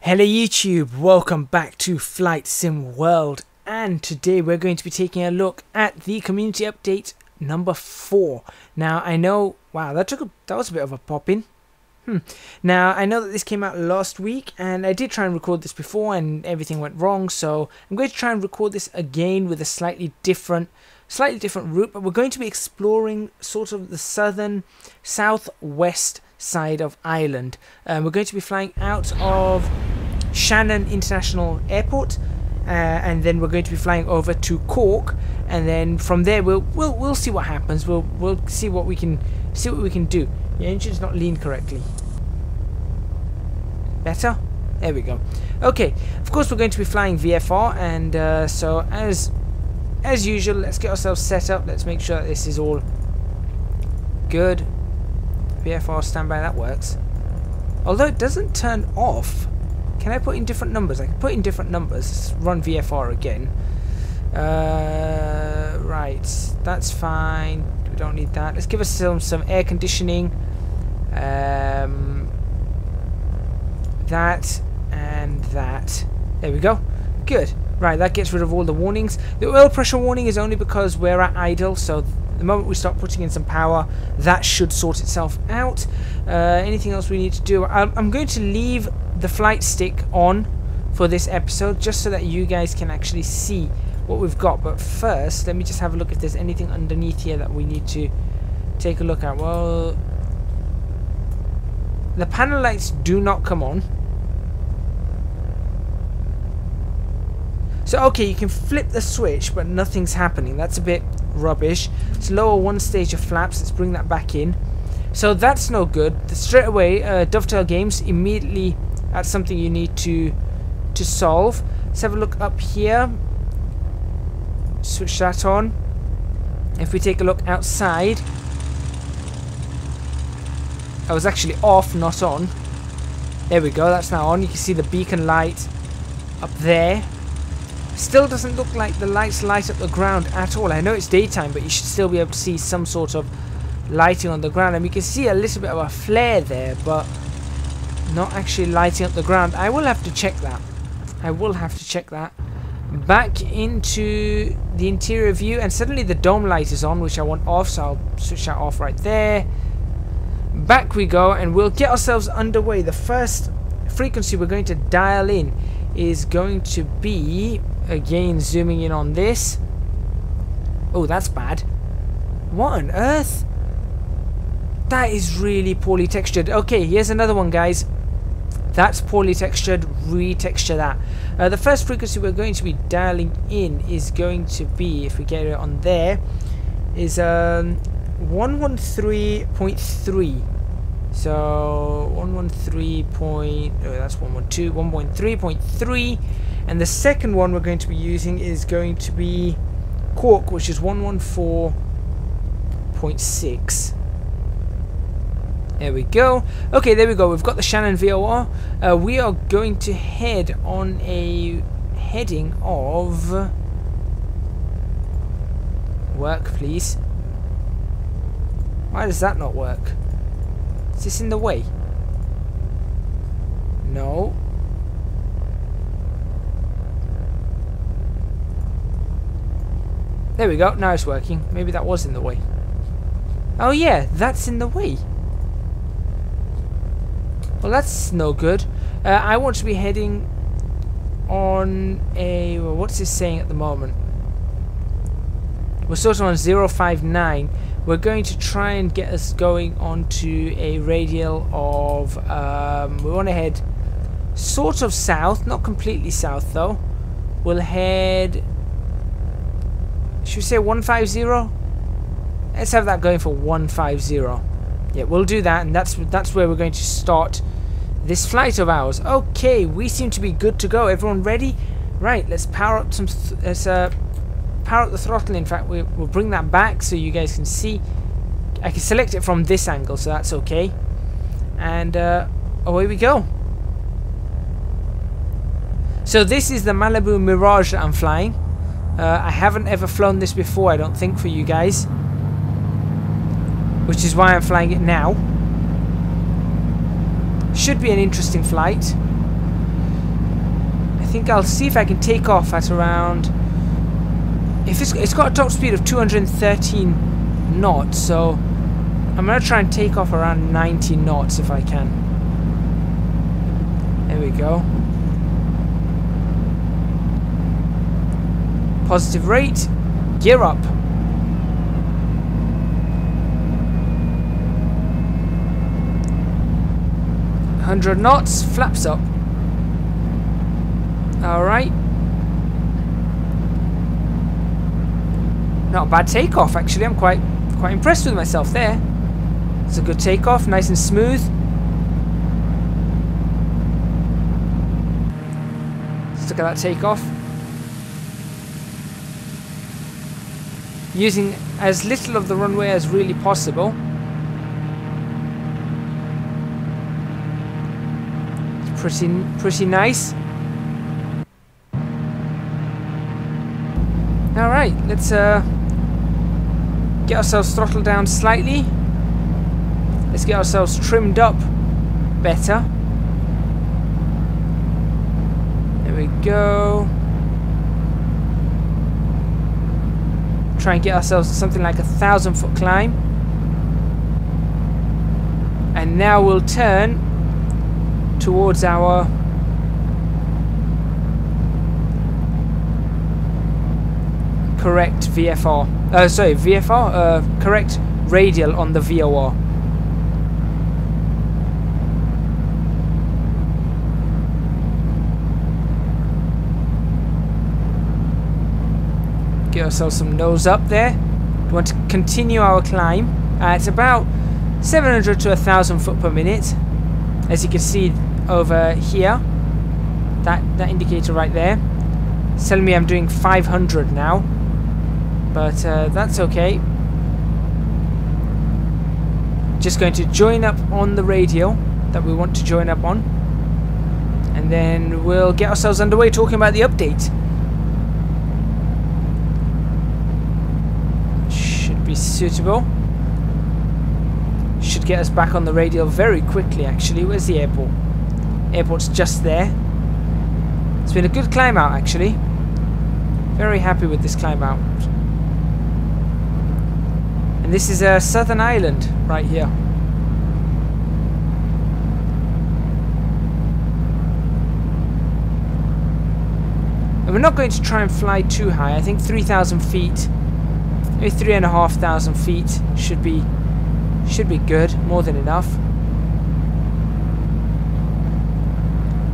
Hello YouTube, welcome back to Flight Sim World, and today we're going to be taking a look at the community update number 4. Now I know, wow, that was a bit of a pop-in. Now I know that this came out last week and I did try and record this before and everything went wrong, so I'm going to try and record this again with a slightly different route, but we're going to be exploring sort of the southwest side of Ireland. We're going to be flying out of Shannon International Airport, and then we're going to be flying over to Cork, and then from there we'll see what happens. We'll see what we can do. The engine's not leaned correctly. Better? There we go. Okay, of course we're going to be flying VFR, and so as usual, let's get ourselves set up. Let's make sure that this is all good. VFR standby, that works. Although it doesn't turn off. Can I put in different numbers? I can put in different numbers. Let's run VFR again. Right, that's fine. We don't need that. Let's give us some air conditioning. That and that. There we go. Good. Right, that gets rid of all the warnings. The oil pressure warning is only because we're at idle, so the moment we start putting in some power, that should sort itself out. Anything else we need to do? I'm going to leave the flight stick on for this episode, just so that you guys can actually see what we've got. But first, let me just have a look if there's anything underneath here that we need to take a look at. Well, the panel lights do not come on. So okay, you can flip the switch, but nothing's happening. That's a bit rubbish. Let's lower one stage of flaps. Let's bring that back in. So that's no good. Straight away, Dovetail Games, immediately that's something you need to solve. Let's have a look up here. Switch that on. If we take a look outside, I was actually off, not on. There we go, that's now on. You can see the beacon light up there. Still doesn't look like the lights light up the ground at all. I know it's daytime, but you should still be able to see some sort of lighting on the ground. And you can see a little bit of a flare there, but not actually lighting up the ground. I will have to check that. Back into the interior view, and suddenly the dome light is on, which I want off, so I'll switch that off right there. Back we go, and we'll get ourselves underway. The first frequency we're going to dial in is going to be, again zooming in on this. Oh, that's bad. What on earth? That is really poorly textured. Okay, here's another one, guys. That's poorly textured. Retexture that. The first frequency we're going to be dialing in is going to be, if we get it on there, is 113.3. So 113. That's 113.3, and the second one we're going to be using is going to be Cork, which is 114.6. There we go. Okay, there we go. We've got the Shannon VOR. We are going to head on a heading of work, please. Why does that not work? Is this in the way? No. There we go. Now it's working. Maybe that was in the way. Oh yeah, that's in the way. Well, that's no good. I want to be heading on a... Well, what's this saying at the moment? We're sort of on 059. We're going to try and get us going onto a radial of... we want to head sort of south, not completely south though. We'll head... Should we say 150? Let's have that going for 150. Yeah, we'll do that, and that's where we're going to start this flight of ours. Okay, we seem to be good to go. Everyone ready? Right, let's power up some... power up the throttle. In fact, we'll bring that back so you guys can see. I can select it from this angle, so that's okay. And away we go. So this is the Malibu Mirage that I'm flying. I haven't ever flown this before, I don't think, for you guys, which is why I'm flying it now. Should be an interesting flight. think I'll see if I can take off at around... If it's got a top speed of 213 knots, so I'm going to try and take off around 90 knots if I can. There we go. Positive rate. Gear up. 100 knots. Flaps up. Alright. Not a bad takeoff, actually. I'm quite impressed with myself there. It's a good takeoff, nice and smooth. Let's look at that takeoff. Using as little of the runway as really possible. Pretty nice. Alright, let's get ourselves throttled down slightly. Let's get ourselves trimmed up better. There we go. Try and get ourselves to something like 1,000-foot climb. And now we'll turn towards our correct VFR. Sorry, VFR? Correct radial on the VOR. Get ourselves some nose up there. We want to continue our climb. It's about 700 to 1,000 foot per minute. As you can see over here, that indicator right there, it's telling me I'm doing 500 now, but that's okay. Just going to join up on the radio that we want to join up on, and then we'll get ourselves underway talking about the update. Should be suitable. Should get us back on the radio very quickly, actually. Where's the airport? Airport's just there. It's been a good climb out, actually. Very happy with this climb out. And this is a Southern Island right here. And we're not going to try and fly too high. I think 3,000 feet, maybe 3,500 feet should be good, more than enough.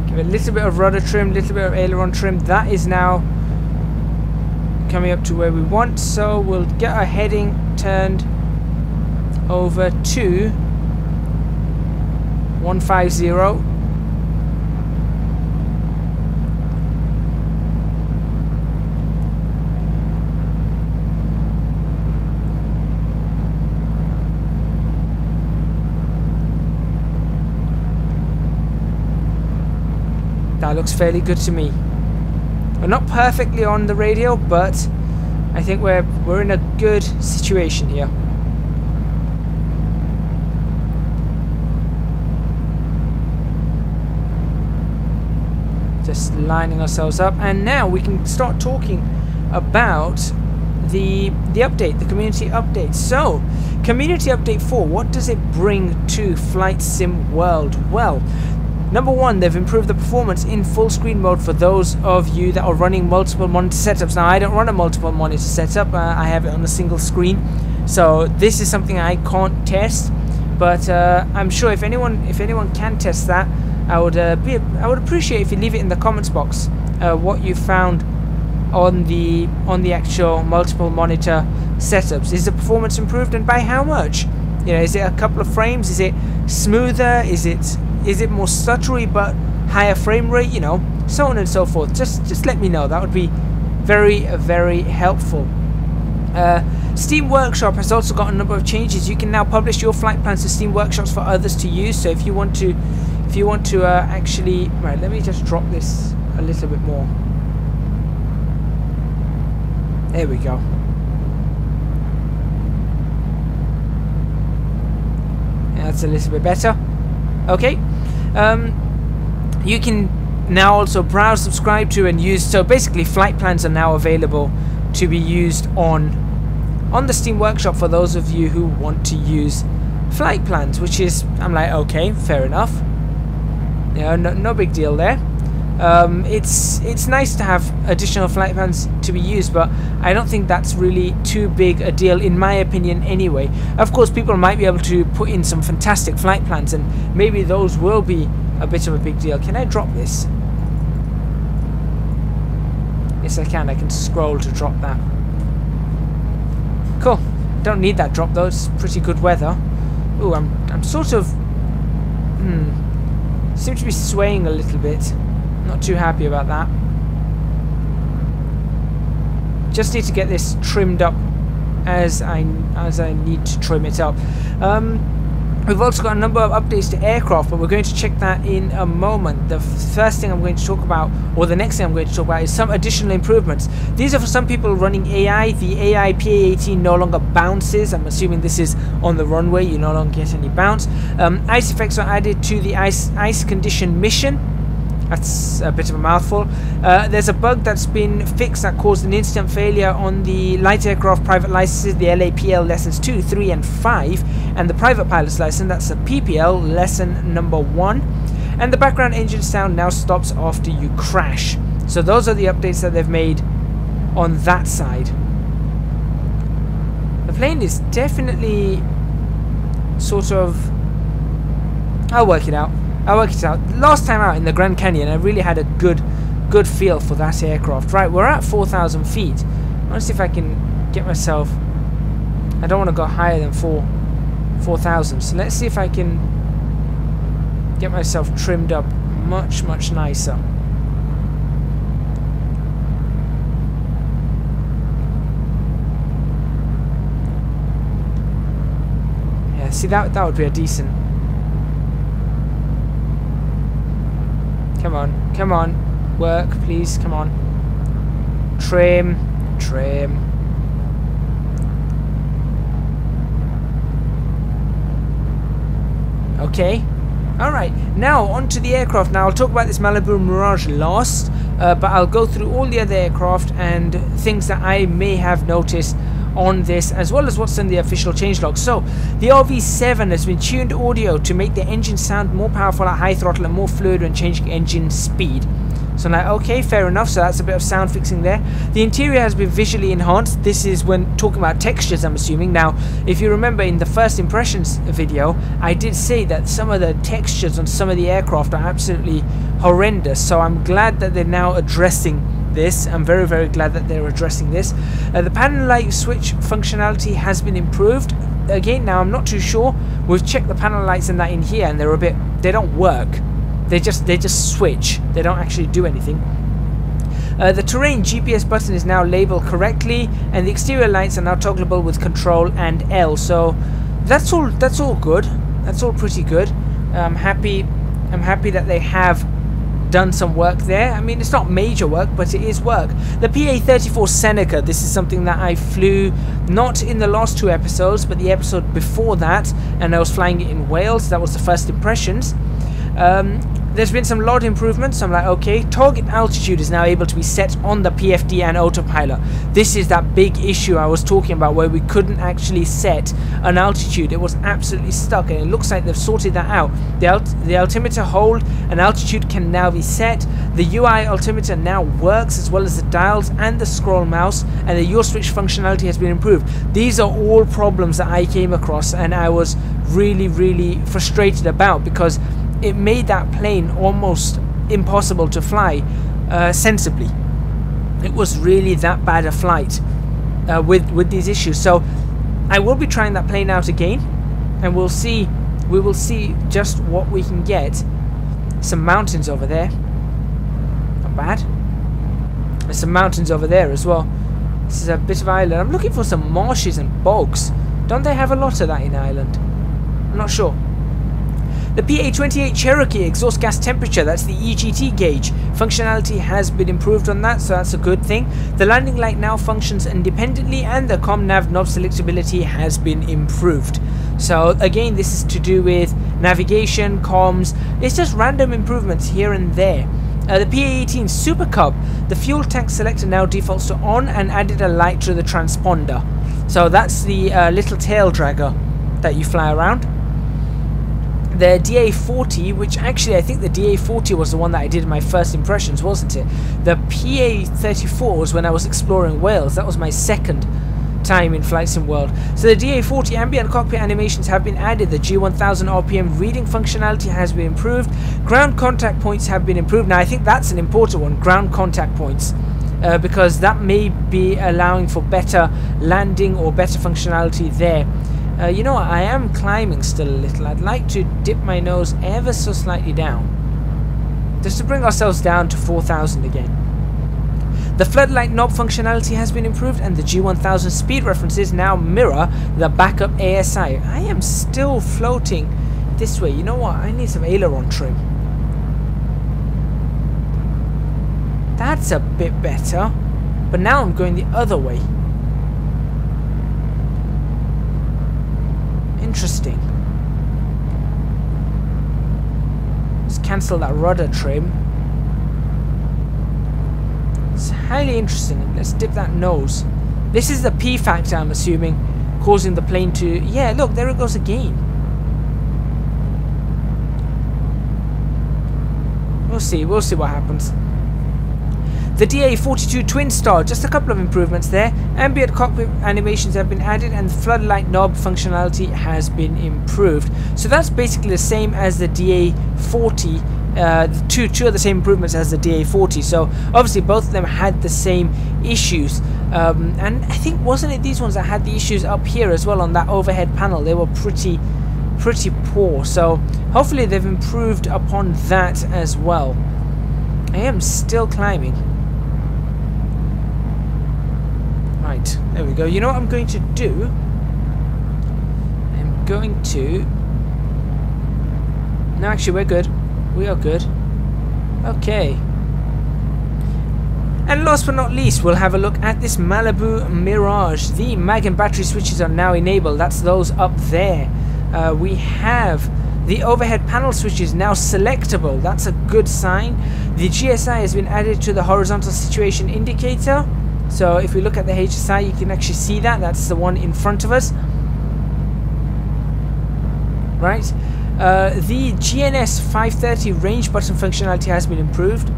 Give it a little bit of rudder trim, little bit of aileron trim. That is now coming up to where we want, so we'll get our heading turned over to 150. That looks fairly good to me. We're not perfectly on the radio, but I think we're in a good situation here. Just lining ourselves up, and now we can start talking about the update, the community update. So, community update 4, what does it bring to Flight Sim World? Well, number one, they've improved the performance in full screen mode for those of you that are running multiple monitor setups. Now, I don't run a multiple monitor setup. I have it on a single screen. So this is something I can't test. But I'm sure if anyone can test that, I would appreciate if you leave it in the comments box what you found on the actual multiple monitor setups. Is the performance improved, and by how much? You know, is it a couple of frames? Is it smoother? Is it more stuttery but higher frame rate? You know, so on and so forth. Just let me know. That would be very, very helpful. Steam Workshop has also got a number of changes. You can now publish your flight plans to Steam Workshops for others to use. So if you want to actually, right, let me just drop this a little bit more. There we go. Yeah, that's a little bit better. Okay. You can now also browse, subscribe to, and use. So basically, flight plans are now available to be used on the Steam Workshop for those of you who want to use flight plans, which is, I'm like, okay, fair enough. You know, no big deal there. It's nice to have additional flight plans to be used, but I don't think that's really too big a deal, in my opinion anyway. Of course, people might be able to put in some fantastic flight plans, and maybe those will be a bit of a big deal. Can I drop this? Yes, I can. I can scroll to drop that. Cool. Don't need that drop though. It's pretty good weather. Ooh, I'm sort of seem to be swaying a little bit. Not too happy about that. Just need to get this trimmed up as I need to trim it up. We've also got a number of updates to aircraft, but we're going to check that in a moment. The first thing I'm going to talk about, or the next thing I'm going to talk about, is some additional improvements. These are for some people running AI. The AI PA-18 no longer bounces. I'm assuming this is on the runway. You no longer get any bounce. Ice effects are added to the ice condition mission. That's a bit of a mouthful. There's a bug that's been fixed that caused an instant failure on the light aircraft private licenses, the LAPL lessons 2, 3 and 5, and the private pilot's license, that's the PPL lesson number 1. And the background engine sound now stops after you crash. So those are the updates that they've made on that side. The plane is definitely sort of... I'll work it out. Last time out in the Grand Canyon, I really had a good feel for that aircraft. Right, we're at 4,000 feet. I want to see if I can get myself... I don't want to go higher than 4,000. So let's see if I can get myself trimmed up much nicer. Yeah, see, that would be a decent... Come on, work, please, come on. Trim. Okay, alright, now onto the aircraft. Now I'll talk about this Malibu Mirage last, but I'll go through all the other aircraft and things that I may have noticed on this, as well as what's in the official changelog. So the RV7 has been tuned audio to make the engine sound more powerful at high throttle and more fluid when changing engine speed. So I'm like, okay, fair enough. So that's a bit of sound fixing there. The interior has been visually enhanced. This is when talking about textures, I'm assuming. Now, if you remember in the first impressions video, I did say that some of the textures on some of the aircraft are absolutely horrendous. So I'm glad that they're now addressing this. I'm very glad that they're addressing this. The panel light switch functionality has been improved. Again, now I'm not too sure. We've checked the panel lights and that in here, and they're a bit... they don't work. They just switch. They don't actually do anything. The terrain GPS button is now labeled correctly, and the exterior lights are now toggleable with Control and L. So that's all good. That's all pretty good. I'm happy that they have done some work there. I mean, it's not major work, but it is work. The PA-34 Seneca, this is something that I flew not in the last 2 episodes, but the episode before that, and I was flying it in Wales. That was the first impressions. There's been some lot improvements. I'm like, okay, target altitude is now able to be set on the PFD and autopilot. This is that big issue I was talking about, where we couldn't actually set an altitude. It was absolutely stuck, and it looks like they've sorted that out. The altimeter hold and altitude can now be set. The UI altimeter now works, as well as the dials and the scroll mouse, and the yaw switch functionality has been improved. These are all problems that I came across, and I was really frustrated about, because it made that plane almost impossible to fly sensibly. It was really that bad a flight with these issues. So I will be trying that plane out again, and we will see just what we can get. Some mountains over there, not bad. There's some mountains over there as well. This is a bit of island. I'm looking for some marshes and bogs. Don't they have a lot of that in Ireland? I'm not sure. The PA-28 Cherokee exhaust gas temperature, that's the EGT gauge. Functionality has been improved on that, so that's a good thing. The landing light now functions independently, and the ComNav knob selectability has been improved. So again, this is to do with navigation, comms. It's just random improvements here and there. The PA-18 Super Cub, the fuel tank selector now defaults to on and added a light to the transponder. So that's the little tail dragger that you fly around. The DA-40, which actually I think the DA-40 was the one that I did in my first impressions, wasn't it? The PA-34 was when I was exploring Wales. That was my second time in Flight Sim World. So the DA-40 ambient cockpit animations have been added. The G1000 RPM reading functionality has been improved. Ground contact points have been improved. Now I think that's an important one, ground contact points, because that may be allowing for better landing or better functionality there. You know what, I am climbing still a little. I'd like to dip my nose ever so slightly down, just to bring ourselves down to 4,000 again. The floodlight knob functionality has been improved, and the G1000 speed references now mirror the backup ASI. I am still floating this way. You know what, I need some aileron trim. That's a bit better, but now I'm going the other way. Interesting. Let's cancel that rudder trim. It's highly interesting. Let's dip that nose. This is the P factor, I'm assuming, causing the plane to... Yeah, look, there it goes again. We'll see what happens. The DA-42 Twin Star, just a couple of improvements there. Ambient cockpit animations have been added, and the floodlight knob functionality has been improved. So that's basically the same as the DA-40, two of the same improvements as the DA-40. So obviously both of them had the same issues. And I think, wasn't it these ones that had the issues up here as well on that overhead panel? They were pretty poor. So hopefully they've improved upon that as well. I am still climbing. Right, there we go. You know what I'm going to do? I'm going to... No, actually, we're good. We are good. Okay. And last but not least, we'll have a look at this Malibu Mirage. The mag and battery switches are now enabled. That's those up there. We have the overhead panel switches now selectable. That's a good sign. The GSI has been added to the horizontal situation indicator. So if we look at the HSI, you can actually see that. That's the one in front of us. Right. The GNS 530 range button functionality has been improved.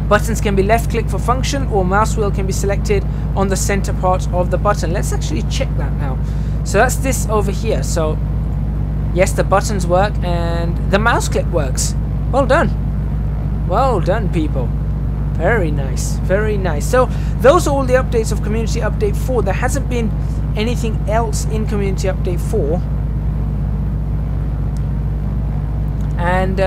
Buttons can be left click for function, or mouse wheel can be selected on the center part of the button. Let's actually check that now. So that's this over here. So yes, the buttons work and the mouse click works. Well done. Well done, people. Very nice, very nice. So those are all the updates of Community Update 4. There hasn't been anything else in Community Update 4. And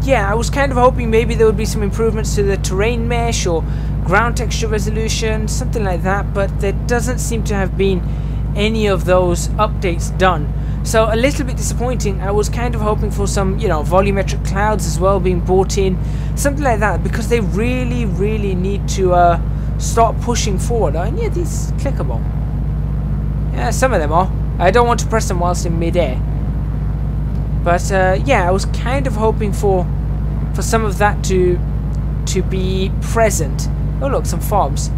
yeah, I was kind of hoping maybe there would be some improvements to the terrain mesh or ground texture resolution, something like that, but there doesn't seem to have been any of those updates done. So a little bit disappointing. I was kind of hoping for some, you know, volumetric clouds as well being brought in, something like that, because they really need to start pushing forward. Are any of these clickable? Yeah, some of them are. I don't want to press them whilst in mid-air. But yeah, I was kind of hoping for some of that to be present. Oh look, some fobs.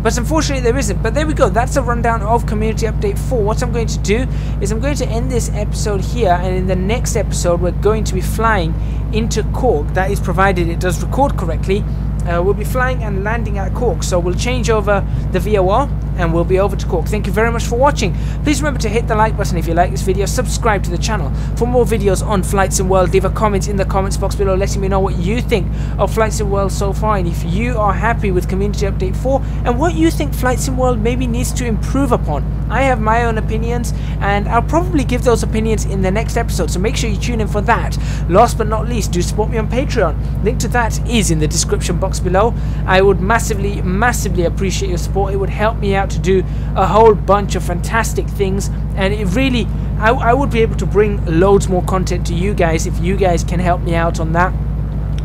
But unfortunately there isn't. But there we go. That's a rundown of Community Update 4. What I'm going to do is I'm going to end this episode here, and in the next episode we're going to be flying into Cork. That is provided it does record correctly. We'll be flying and landing at Cork. So we'll change over the VOR and we'll be over to Cork. Thank you very much for watching. Please remember to hit the like button if you like this video. Subscribe to the channel for more videos on Flight Sim World. Leave a comment in the comments box below letting me know what you think of Flight Sim World so far, and if you are happy with Community Update 4 and what you think Flight Sim World maybe needs to improve upon. I have my own opinions, and I'll probably give those opinions in the next episode, so make sure you tune in for that. Last but not least, do support me on Patreon. Link to that is in the description box below. I would massively appreciate your support. It would help me out to do a whole bunch of fantastic things, and it really, I would be able to bring loads more content to you guys if you guys can help me out on that.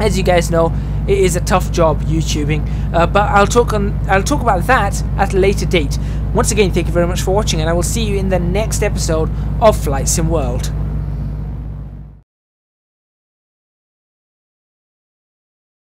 As you guys know, it is a tough job YouTubing, but I'll talk about that at a later date. Once again, thank you very much for watching, and I will see you in the next episode of Flight Sim World.